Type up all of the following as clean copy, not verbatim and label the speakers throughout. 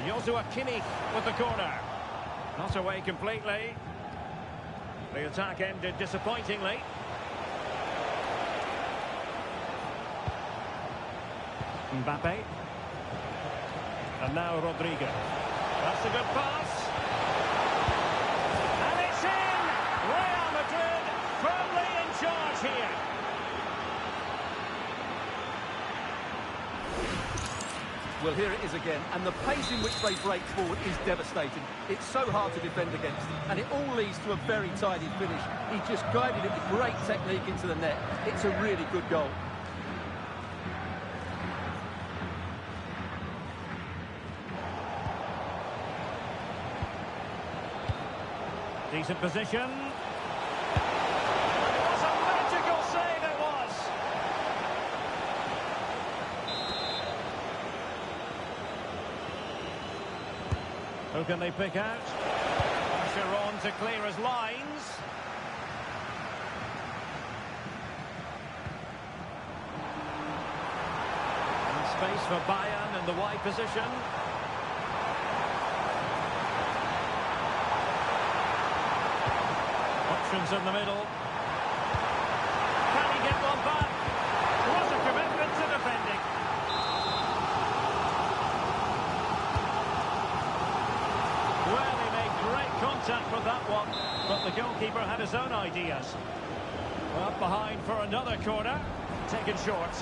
Speaker 1: Joshua Kimmich with the corner. Not away completely. The attack ended disappointingly. Mbappe. And now Rodrigo. That's a good pass. And it's in! Real Madrid firmly in charge here.
Speaker 2: Well, here it is again, and the pace in which they break forward is devastating. It's so hard to defend against, and it all leads to a very tidy finish. He just guided it with great technique into the net. It's a really good goal.
Speaker 1: Decent position. It was a magical save, it was. Who can they pick out? Pressure on to clear his lines. And space for Bayern in the wide position. Options in the middle. Can he get one back? What a commitment to defending. Well, he made great contact with that one, but the goalkeeper had his own ideas. Up behind for another corner. Taken short.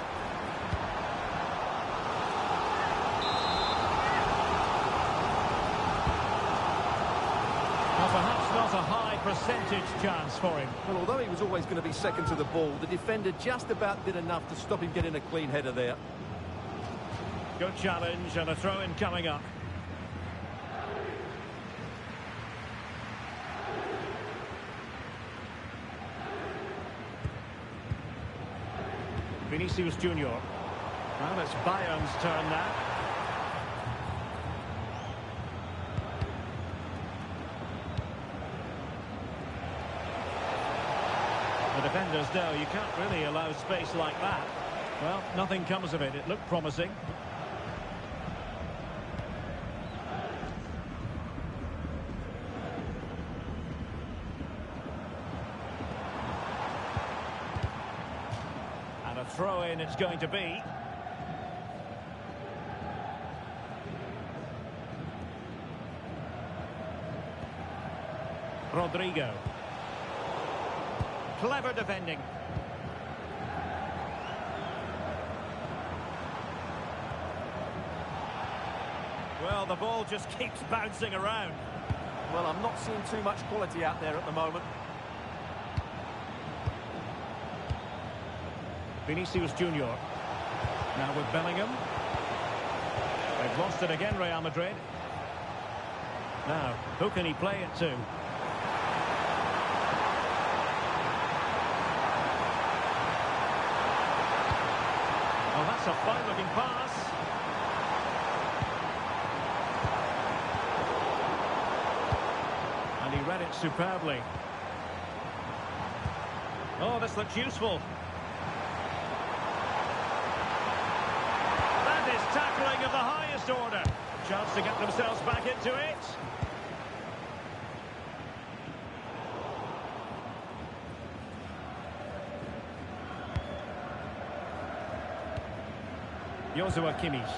Speaker 1: Well, perhaps not a high percentage chance for him.
Speaker 2: Well, although he was always going to be second to the ball, the defender just about did enough to stop him getting a clean header there.
Speaker 1: Good challenge and a throw-in coming up. Vinicius Junior. Well, it's Bayern's turn now. The defenders know you can't really allow space like that. Well, nothing comes of it. It looked promising. And a throw-in it's going to be. Rodrigo. Clever defending. Well, the ball just keeps bouncing around.
Speaker 2: Well, I'm not seeing too much quality out there at the moment.
Speaker 1: Vinicius Junior. Now with Bellingham. They've lost it again, Real Madrid. Now, who can he play it to? Well, that's a fine-looking pass. And he read it superbly. Oh, this looks useful. That is tackling of the highest order. Chance to get themselves back into it. Joshua Kimmich.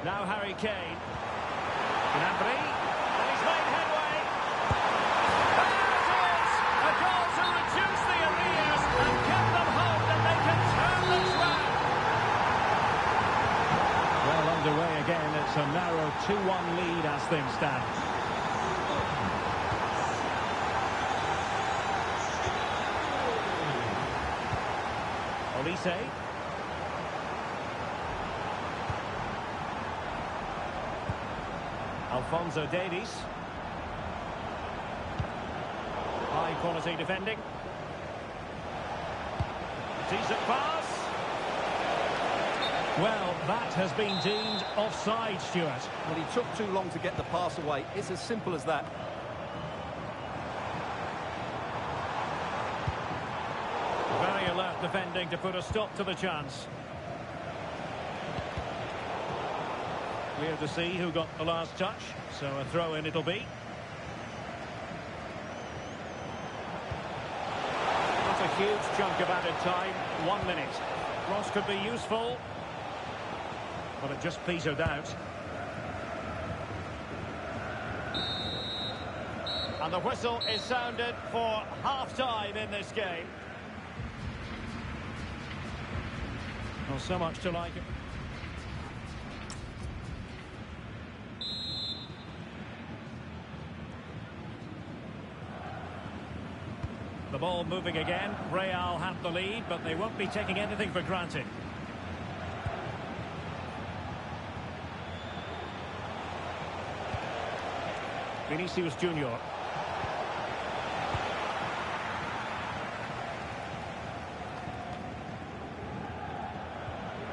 Speaker 1: Now Harry Kane. Gnabry. And he's made headway. And there it is! A goal to reduce the arrears and give them hope that they can turn this round. Well, underway again. It's a narrow 2-1 lead as things stand. Olise. Alphonso Davies. High quality defending. Decent pass. Well, that has been deemed offside, Stuart.
Speaker 2: Well, he took too long to get the pass away. It's as simple as that.
Speaker 1: Very alert defending to put a stop to the chance. Clear to see who got the last touch, so a throw-in it'll be. Not a huge chunk of added time, 1 minute. Cross could be useful, but it just petered out. And the whistle is sounded for half-time in this game. Well, so much to like it. The ball moving again. Real have the lead, but they won't be taking anything for granted. Vinicius Junior.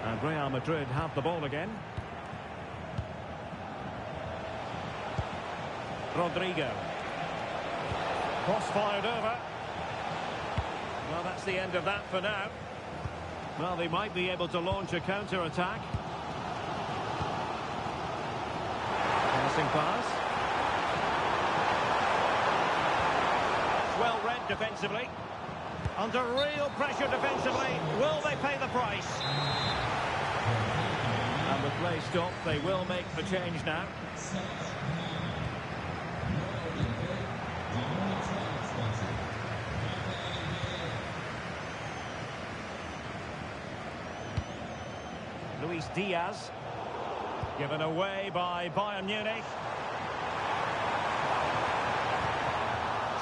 Speaker 1: And Real Madrid have the ball again. Rodrigo. Cross fired over. Well, that's the end of that for now. Well, they might be able to launch a counter-attack. Passing pass. Well read defensively. Under real pressure defensively. Will they pay the price? And the play stopped. They will make the change now. Luis Diaz. Given away by Bayern Munich.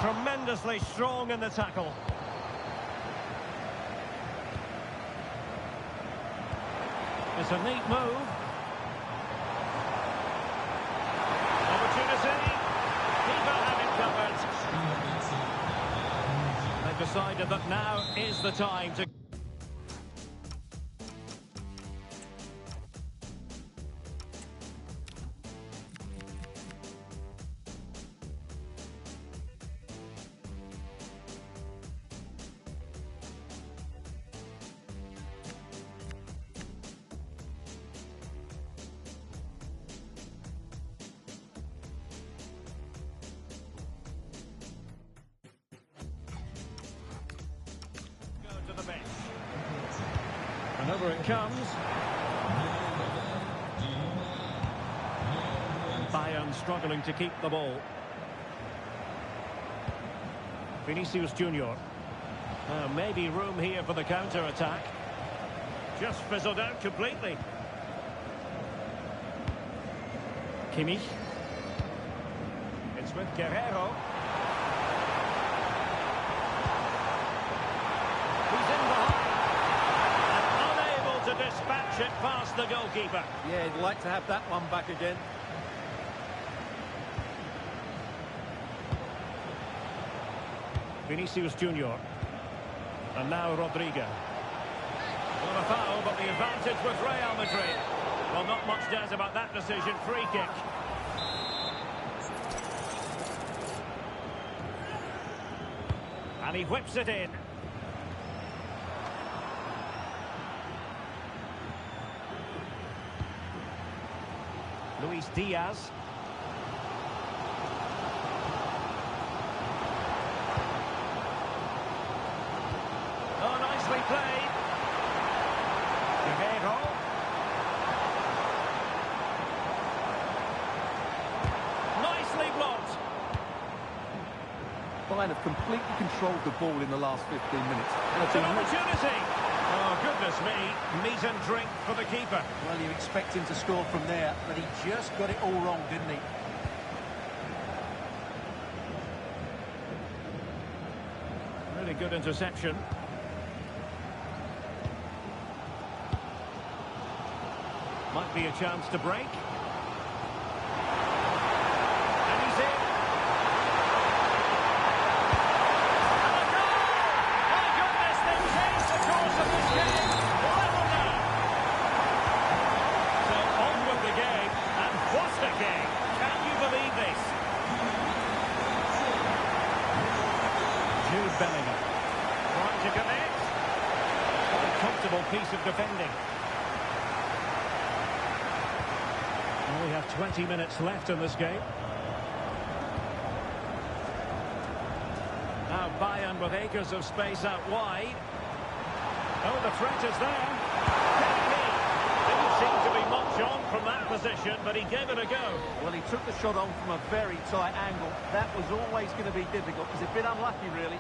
Speaker 1: Tremendously strong in the tackle. It's a neat move. Opportunity. Keeper have it covered. They've decided that now is the time to... And over it comes. Bayern struggling to keep the ball. Vinicius Junior. Maybe room here for the counter-attack. Just fizzled out completely. Kimmich. It's with Guerrero. He's in behind. To dispatch it past the goalkeeper.
Speaker 2: Yeah, he'd like to have that one back again.
Speaker 1: Vinicius Junior. And now Rodrigo. Not a foul, but the advantage with Real Madrid. Well, not much doubt about that decision. Free kick. And he whips it in. Luis Diaz. Oh, nicely played. Guerrero. Nicely blocked.
Speaker 2: Bayern have completely controlled the ball in the last 15 minutes.
Speaker 1: It's an opportunity. Oh, goodness me. Meat and drink for the keeper.
Speaker 2: Well, you expect him to score from there, but he just got it all wrong, didn't he?
Speaker 1: Really good interception. Might be a chance to break. And he's in. Bellingham. Trying to connect. A comfortable piece of defending. Well, we have 20 minutes left in this game. Now Bayern with acres of space out wide. Oh, the threat is there. Didn't seem to be much on from that position, but he gave it a go.
Speaker 2: Well, he took the shot on from a very tight angle. That was always going to be difficult. He's a bit unlucky, really.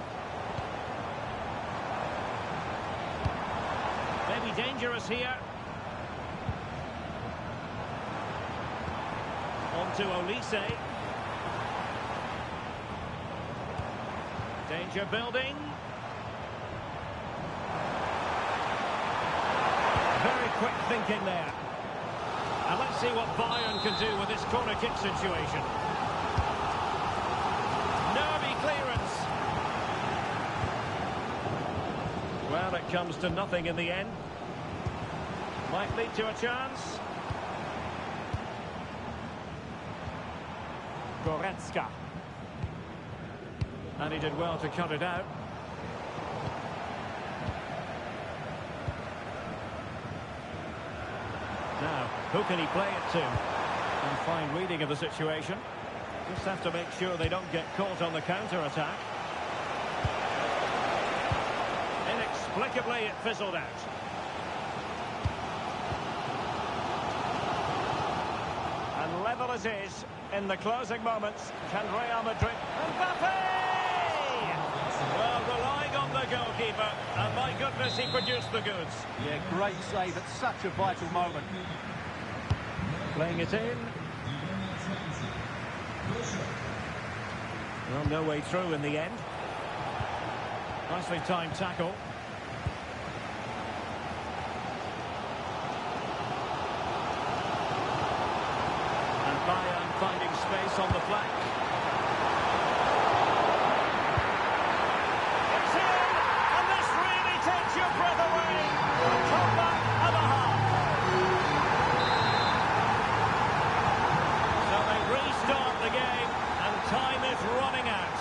Speaker 1: Maybe dangerous here. On to Olise. Danger building. Very quick thinking there. And let's see what Bayern can do with this corner kick situation. Nervy clearance. Well, it comes to nothing in the end. Might lead to a chance. Goretzka. And he did well to cut it out. Now, who can he play it to? And fine reading of the situation. Just have to make sure they don't get caught on the counter-attack. Inexplicably, it fizzled out. And level as is in the closing moments. Can Real Madrid... Mbappe! Well, relying on the goalkeeper, and my goodness, he produced the goods.
Speaker 2: Yeah, great save at such a vital moment.
Speaker 1: Playing it in. Well, no way through in the end. Nicely timed tackle. And Bayern finding space on the flank. It's in! And this really takes your breath away. A comeback and a half. So they restart the game, and time is running out.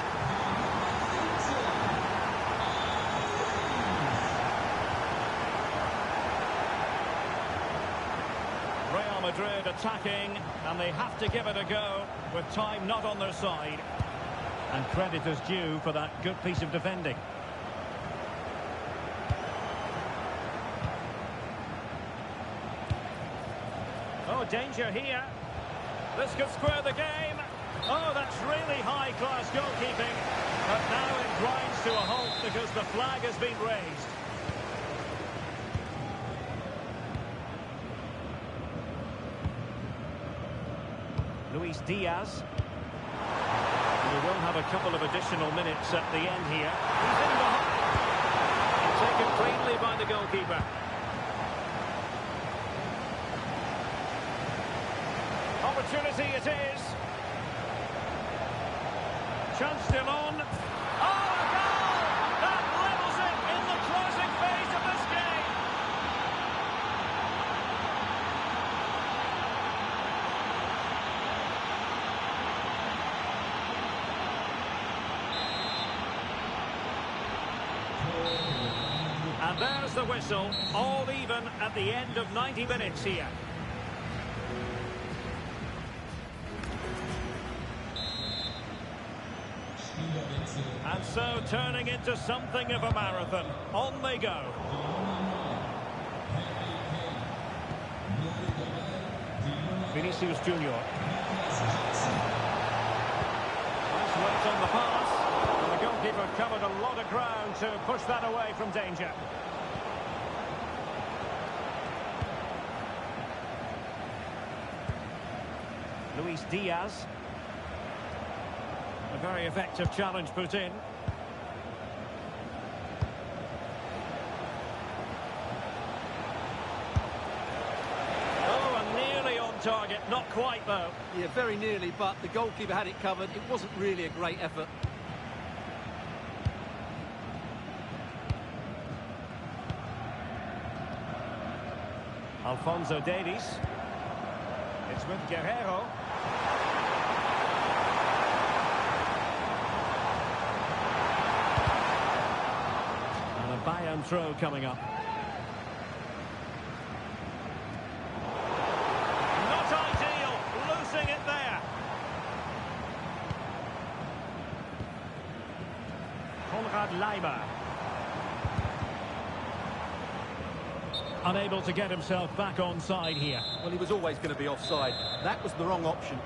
Speaker 1: Real Madrid attacking, and they have to give it a go with time not on their side. And credit is due for that good piece of defending. Oh, danger here. This could square the game. Oh, that's really high-class goalkeeping. But now it grinds to a halt because the flag has been raised. Luis Diaz. We will have a couple of additional minutes at the end here. He's in behind. Taken cleanly by the goalkeeper. Opportunity it is. Chance still on. Oh, a goal! That levels it in the closing phase of this game. And there's the whistle, all even at the end of 90 minutes here. And so turning into something of a marathon. On they go. Vinicius Junior. Nice weight on the pass. And the goalkeeper covered a lot of ground to push that away from danger. Luis Diaz. A very effective challenge put in. Oh, and nearly on target. Not quite, though.
Speaker 2: Yeah, very nearly, but the goalkeeper had it covered. It wasn't really a great effort.
Speaker 1: Alphonso Davies. It's with Guerrero. And a Bayern throw coming up. Not ideal. Neymar. Unable to get himself back onside here.
Speaker 2: Well, he was always going to be offside. That was the wrong option.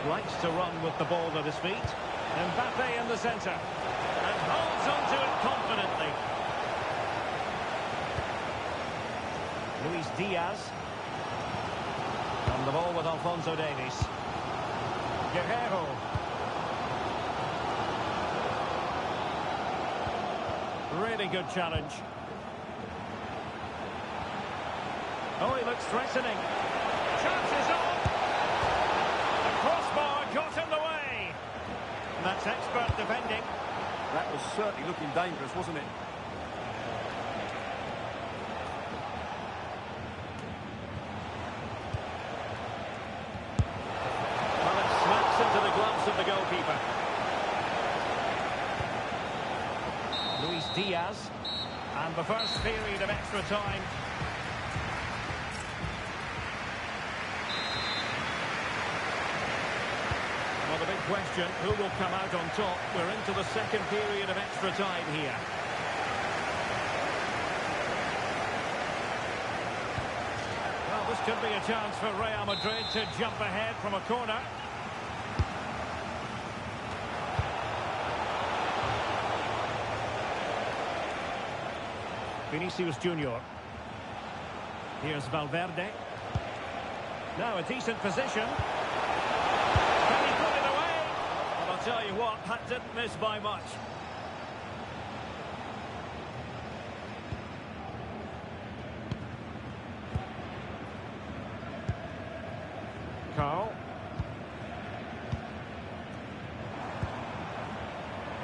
Speaker 1: Likes to run with the ball at his feet. Mbappe in the centre. And holds on to it confidently. Luis Diaz. On the ball with Alphonso Davies. Guerrero. Really good challenge. Oh, he looks threatening. Chances on. The crossbar got in the way. And that's expert defending.
Speaker 2: That was certainly looking dangerous, wasn't it?
Speaker 1: Well, it slaps into the gloves of the goalkeeper. Luis Diaz. And the first period of extra time. Well, the big question, who will come out on top? We're into the second period of extra time here. Well, this could be a chance for Real Madrid to jump ahead from a corner. Vinicius Junior. Here's Valverde. Now a decent position. Can he put it away? Well, I'll tell you what, that didn't miss by much. Carl.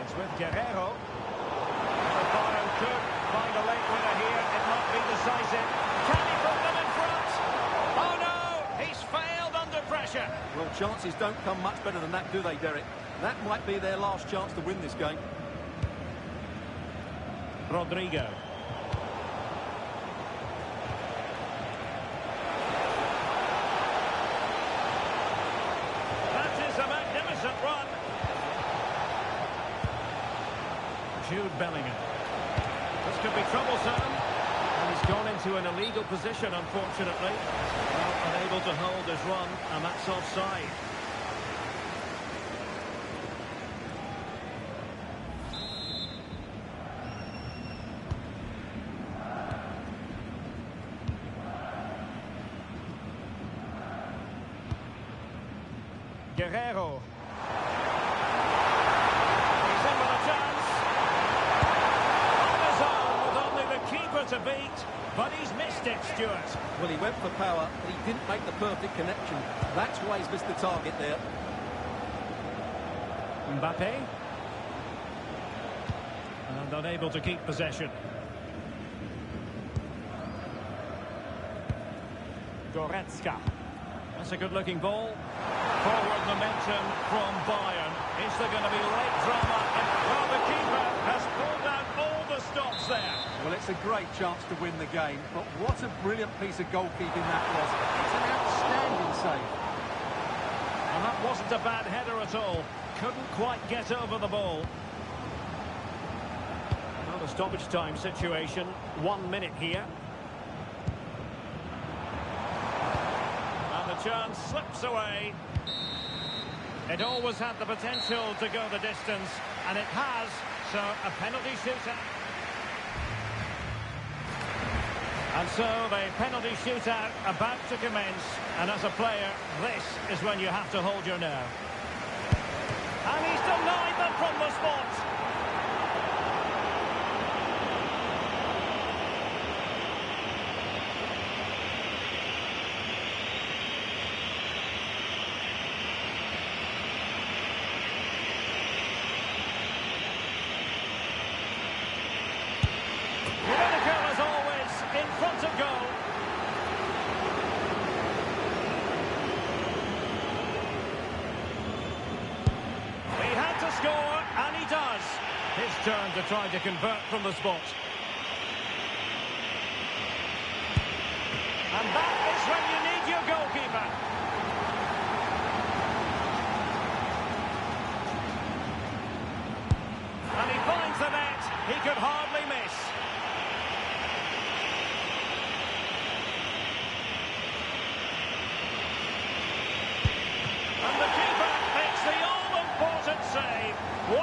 Speaker 1: It's with Guerrero. Ricardo could find a late winner here. It might be decisive. Can he put them in front? Oh no! He's failed under pressure.
Speaker 2: Well, chances don't come much better than that, do they, Derek? That might be their last chance to win this game.
Speaker 1: Rodrigo. That is a magnificent run. Jude Bellingham. This could be troublesome. And he's gone into an illegal position, unfortunately. Well, unable to hold his run, and that's offside. Guerrero. He's in with a chance. On his own with only the keeper to beat, but he's missed it, Stuart.
Speaker 2: Well, he went for power, but he didn't make the perfect connection. That's why he's missed the target there.
Speaker 1: Mbappe. And unable to keep possession. Goretzka. That's a good-looking ball. Forward momentum from Bayern. Is there going to be late drama? And, well, the keeper has pulled out all the stops there.
Speaker 2: Well, it's a great chance to win the game, but what a brilliant piece of goalkeeping that was. It's an outstanding save.
Speaker 1: And that wasn't a bad header at all. Couldn't quite get over the ball. Well, the stoppage time situation. 1 minute here. And the chance slips away. It always had the potential to go the distance, and it has, so a penalty shootout. And so the penalty shootout about to commence, and as a player, this is when you have to hold your nerve. And he's denied them from the spot. Turn to try to convert from the spot. And that is when you need your goalkeeper.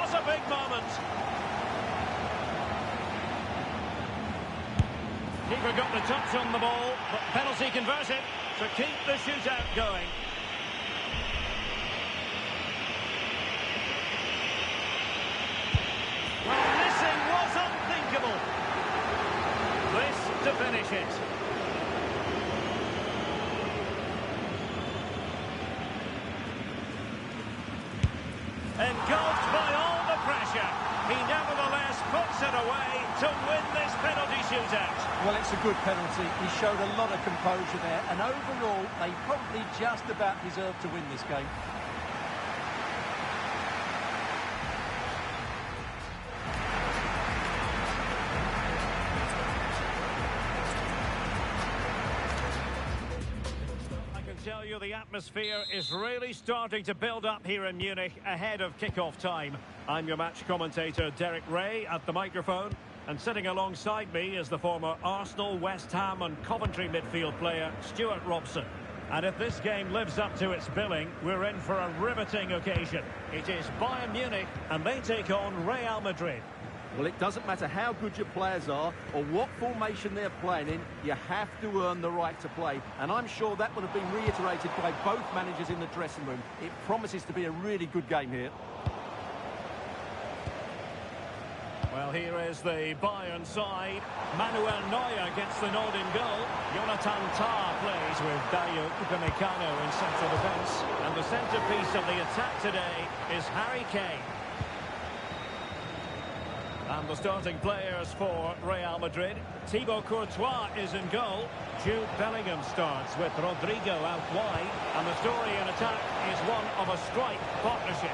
Speaker 1: was a big moment. Keeper got the touch on the ball, but penalty converted to keep the shootout going. Well, missing was unthinkable. This to finish it. Engulfed by all the pressure, he nevertheless puts it away to win this penalty shootout.
Speaker 2: Well, it's a good penalty. He showed a lot of composure there, and overall, they probably just about deserved to win this game.
Speaker 1: Tell you the atmosphere is really starting to build up here in Munich ahead of kick-off time. I'm your match commentator Derek Ray at the microphone, and sitting alongside me is the former Arsenal, West Ham and Coventry midfield player Stuart Robson. And if this game lives up to its billing, we're in for a riveting occasion. It is Bayern Munich and they take on Real Madrid.
Speaker 2: Well, it doesn't matter how good your players are or what formation they're playing in, you have to earn the right to play. And I'm sure that would have been reiterated by both managers in the dressing room. It promises to be a really good game here.
Speaker 1: Well, here is the Bayern side. Manuel Neuer gets the nod in goal. Jonathan Tah plays with Dayo Upamecano in central defence. And the centrepiece of the attack today is Harry Kane. And the starting players for Real Madrid. Thibaut Courtois is in goal. Jude Bellingham starts with Rodrigo out wide. And the story in attack is one of a strike partnership.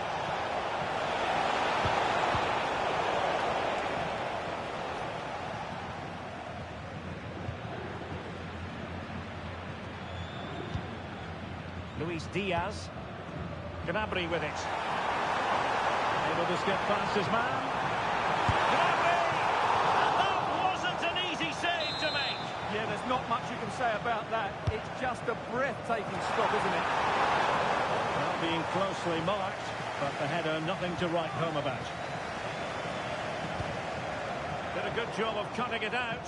Speaker 1: Luis Diaz. Gnabry with it. Able to skip past his man.
Speaker 2: Yeah, there's not much you can say about that. It's just a breathtaking stop, isn't it?
Speaker 1: Well, being closely marked, but the header nothing to write home about. Did a good job of cutting it out.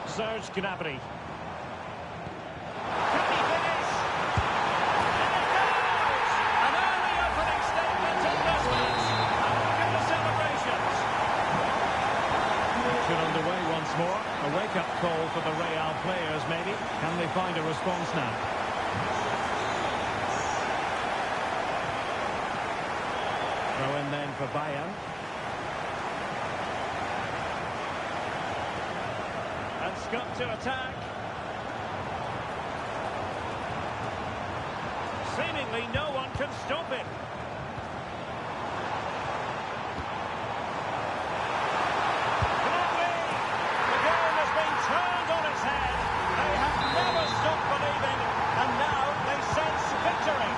Speaker 1: Serge Gnabry. Can he finish? And it goes! An early opening statement in this match. And look at the celebrations. Underway once more. A wake-up call for the Real players, maybe. Can they find a response now? Throw in then for Bayern. And Scott to attack. Seemingly no one can stop him. Turned on its head. They have never stopped believing, and now they sense victory.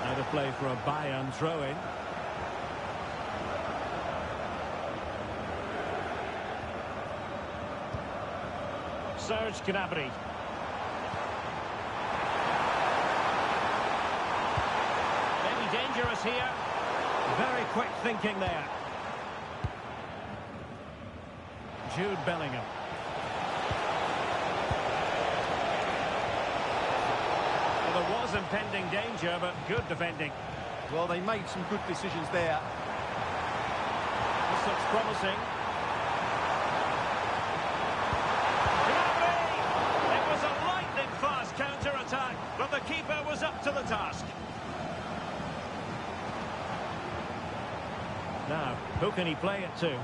Speaker 1: Now to play for a Bayern throw-in. Serge Gnabry. Dangerous here. Very quick thinking there. Jude Bellingham. Well, there was impending danger, but good defending.
Speaker 2: Well, they made some good decisions there.
Speaker 1: This looks promising. Gnabry! It was a lightning-fast counter-attack, but the keeper was up to the task. Now, who can he play it to? Is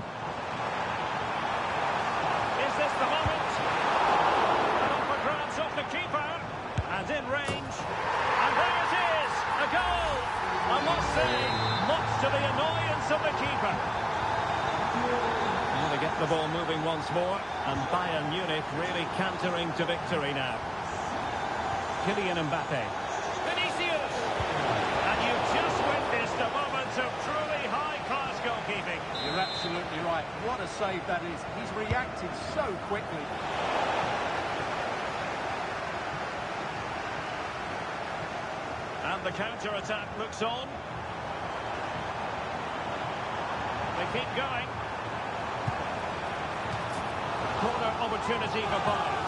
Speaker 1: this the moment? And off for grabs off the keeper. And in range. And there it is! A goal! I must say, much to the annoyance of the keeper. And they get the ball moving once more. And Bayern Munich really cantering to victory now. Kylian Mbappe. Vinicius! And you've just witnessed a moment of truly high-class
Speaker 2: back. What a save that is. He's reacted so quickly.
Speaker 1: And the counter-attack looks on. They keep going. Corner opportunity for Bayern.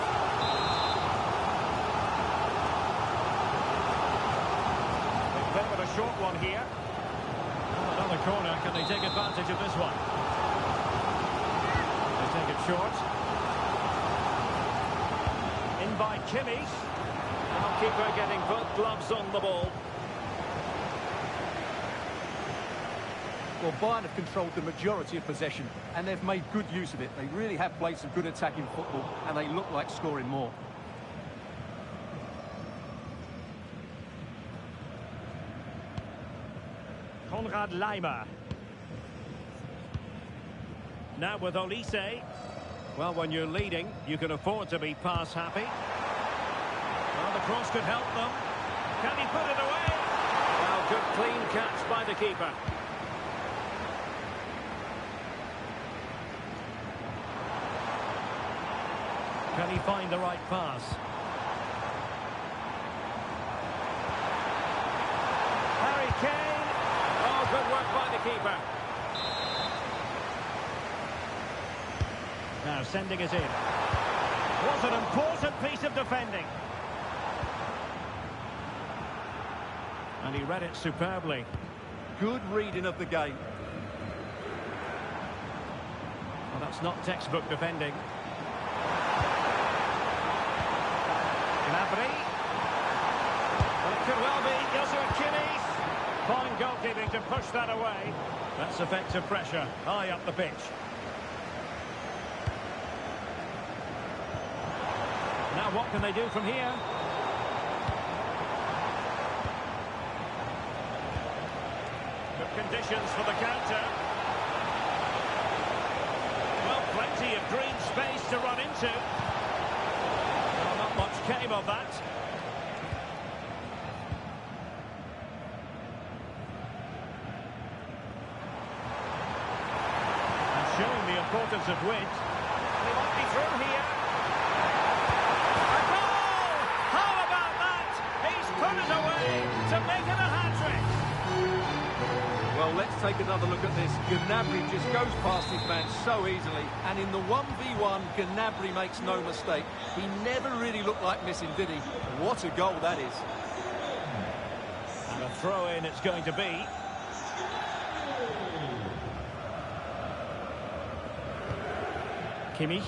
Speaker 1: They play with a short one here. Another corner. Can they take advantage of this one? They take it short. In by Kimmich. And keeper getting both gloves on the ball.
Speaker 2: Well, Bayern have controlled the majority of possession, and they've made good use of it. They really have played some good attacking football, and they look like scoring more.
Speaker 1: Konrad Laimer. Now with Olise. Well, when you're leading, you can afford to be pass happy. Well, the cross could help them. Can he put it away? Well, good clean catch by the keeper. Can he find the right pass? Harry Kane. Oh, good work by the keeper. Now sending it in. Was an important piece of defending. And he read it superbly.
Speaker 2: Good reading of the game.
Speaker 1: Well, that's not textbook defending. Gnabry. Well, it could well be Joshua Kimmich. Fine goalkeeping to push that away. That's effective pressure high up the pitch. Now what can they do from here? Good conditions for the counter. Well, plenty of green space to run into. Well, not much came of that. And showing the importance of width. They might be through here. A goal! How about that? He's put it away to make it a hat-trick.
Speaker 2: Well, let's take another look at this. Gnabry just goes past his man so easily, and in the 1v1, Gnabry makes no mistake. He never really looked like missing, did he? What a goal that is.
Speaker 1: And a throw-in it's going to be. Kimmich.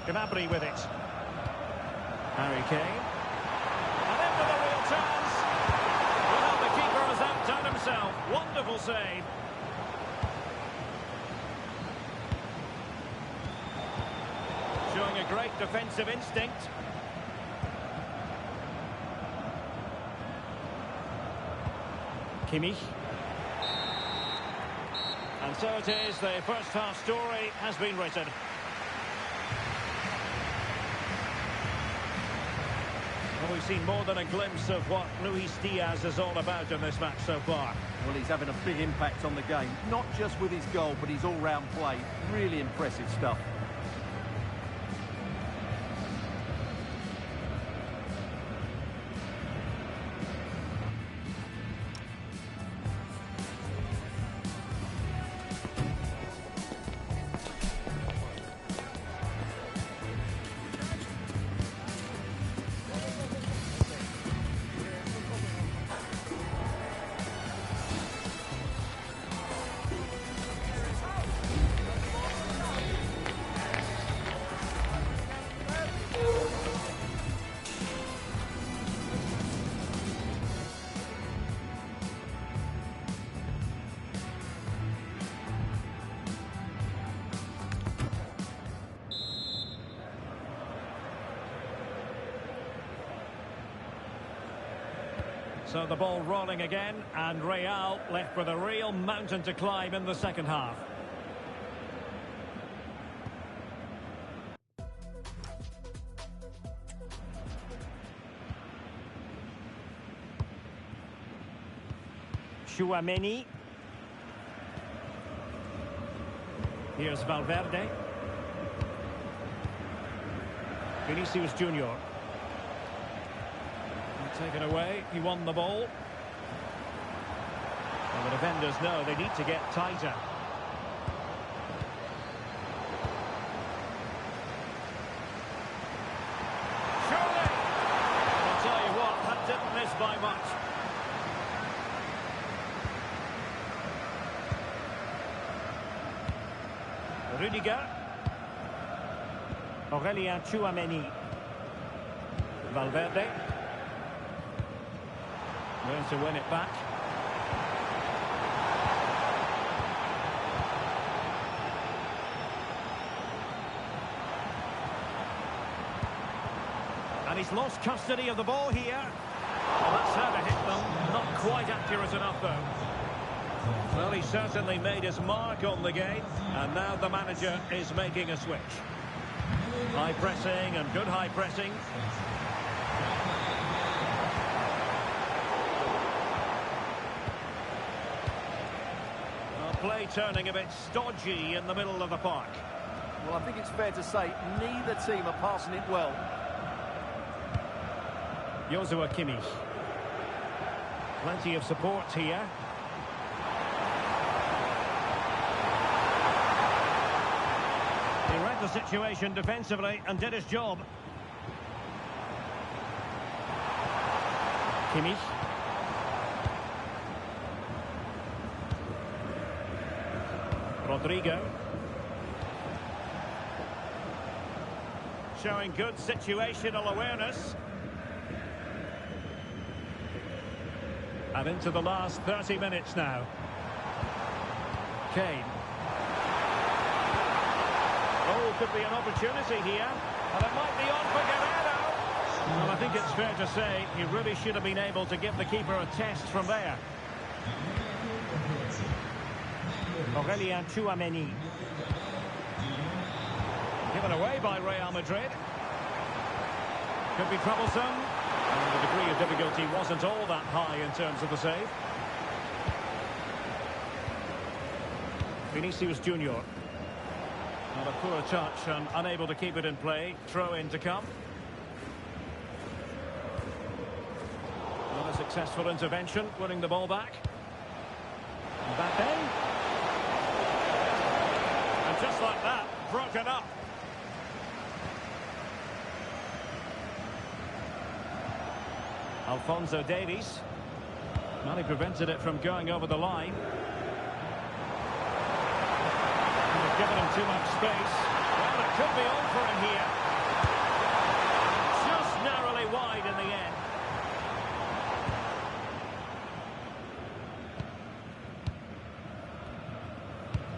Speaker 1: Gnabry with it. Harry Kane. And in for the real chance. Well, the keeper has outdone himself. Wonderful save. Showing a great defensive instinct. Kimmich. And so it is, the first half story has been written. Well, we've seen more than a glimpse of what Luis Diaz is all about in this match so far.
Speaker 2: Well, he's having a big impact on the game, not just with his goal, but his all-round play. Really impressive stuff.
Speaker 1: So the ball rolling again, and Real left with a real mountain to climb in the second half. Chouameni. Here's Valverde. Vinicius Junior. Taken away, he won the ball. And the defenders know they need to get tighter. Surely! I'll tell you what, that didn't miss by much. Rudiger. Aurelien Tchouameni. Valverde. Going to win it back. And he's lost custody of the ball here. Well, that's how to hit them. Not quite accurate enough, though. Well, he certainly made his mark on the game. And now the manager is making a switch. High pressing and good high pressing. Play turning a bit stodgy in the middle of the park.
Speaker 2: Well, I think it's fair to say neither team are passing it well.
Speaker 1: Joshua Kimmich. Plenty of support here. He read the situation defensively and did his job. Kimmich. Rodrigo. Showing good situational awareness. And into the last 30 minutes now. Kane. Oh, could be an opportunity here. And it might be on for Guerrero. Well, I think it's fair to say he really should have been able to give the keeper a test from there. Aurelien Tchouameni. Given away by Real Madrid. Could be troublesome. And the degree of difficulty wasn't all that high in terms of the save. Vinicius Junior. Not a poor touch and unable to keep it in play. Throw in to come. Not a successful intervention, winning the ball back. Mbappe. And just like that, broken up. Alphonso Davies. Well, he prevented it from going over the line. And they've given him too much space. Well, it could be on for him here. Just narrowly wide in the end.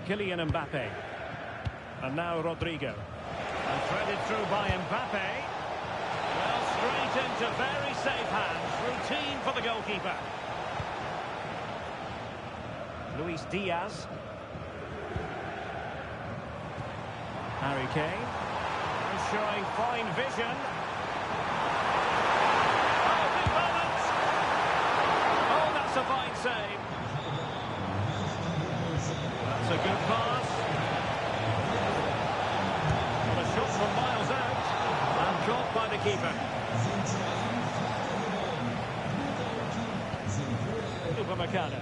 Speaker 1: Kylian Mbappe. And now Rodrigo. And threaded through by Mbappe. Well, straight into very safe hands. Routine for the goalkeeper. Luis Diaz. Harry Kane. And showing fine vision. Oh, big moment! Oh, that's a fine save. That's a good pass. Well, a shot from miles out. And caught by the keeper. Upamecano.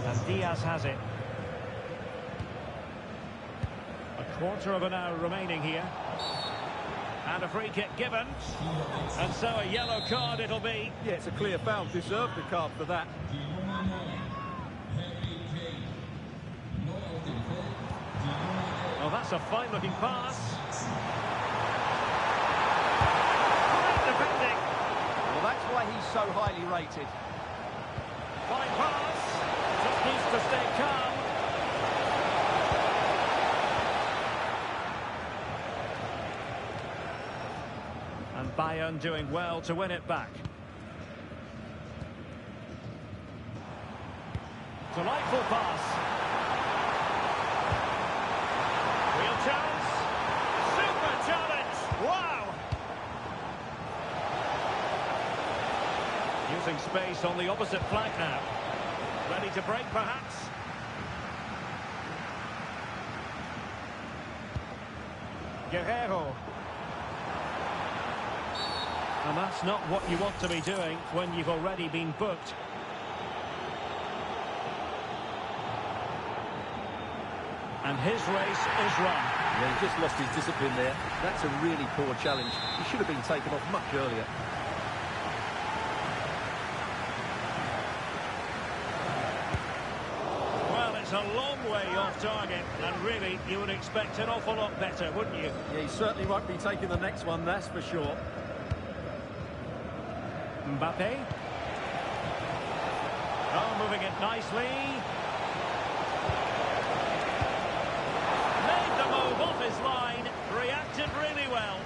Speaker 1: And Diaz has it. A quarter of an hour remaining here. And a free kick given. And so a yellow card it'll be.
Speaker 2: Yeah, it's a clear foul. Deserved the card for that.
Speaker 1: Oh, that's a fine-looking pass. Great defending.
Speaker 2: Well, that's why he's so highly rated.
Speaker 1: Fine pass. Just needs to stay calm. And Bayern doing well to win it back. Delightful pass. Real chance. Super challenge. Wow. Using space on the opposite flank now. Ready to break, perhaps. Guerrero. And that's not what you want to be doing when you've already been booked. And his race is run.
Speaker 2: Yeah, he just lost his discipline there. That's a really poor challenge. He should have been taken off much earlier.
Speaker 1: Well, it's a long way off target, and really, you would expect an awful lot better, wouldn't you?
Speaker 2: Yeah, he certainly won't be taking the next one, that's for sure.
Speaker 1: Mbappe. Oh, moving it nicely. Made the move off his line. Reacted really well.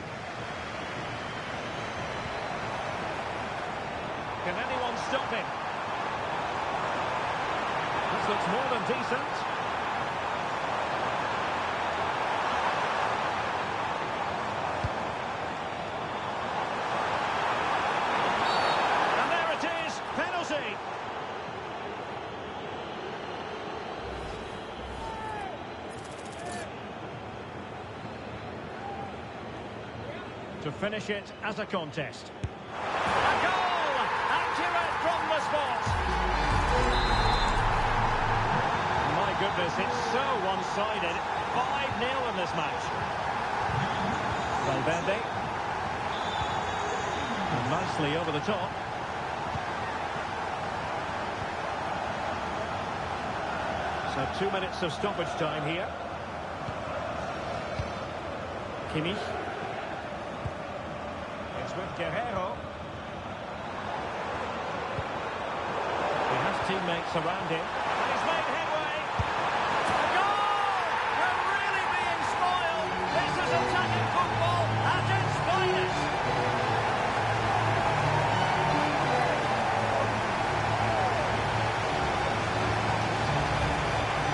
Speaker 1: Can anyone stop him? This looks more than decent. To finish it as a contest. A goal! Accurate from the spot! My goodness, it's so one-sided. 5-0 in this match. Valverde. And nicely over the top. So 2 minutes of stoppage time here. Kimmich. With Guerrero. He has teammates around him. And he's made headway. A goal! We're really being spoiled. This is attacking football at its finest.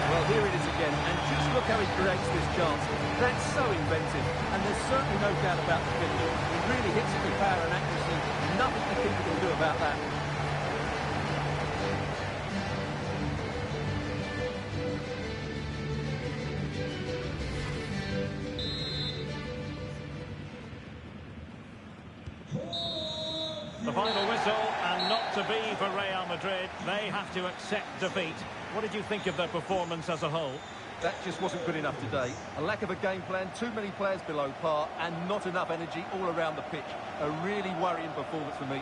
Speaker 2: Well, here it is again, and just look how he creates this chance. That's so inventive, and there's certainly no doubt about the finish. He really hits it with power and accuracy. Nothing the keeper can do about that.
Speaker 1: The final whistle, and not to be for Real Madrid. They have to accept defeat. What did you think of their performance as a whole?
Speaker 2: That just wasn't good enough today. A lack of a game plan, too many players below par, and not enough energy all around the pitch. A really worrying performance for me.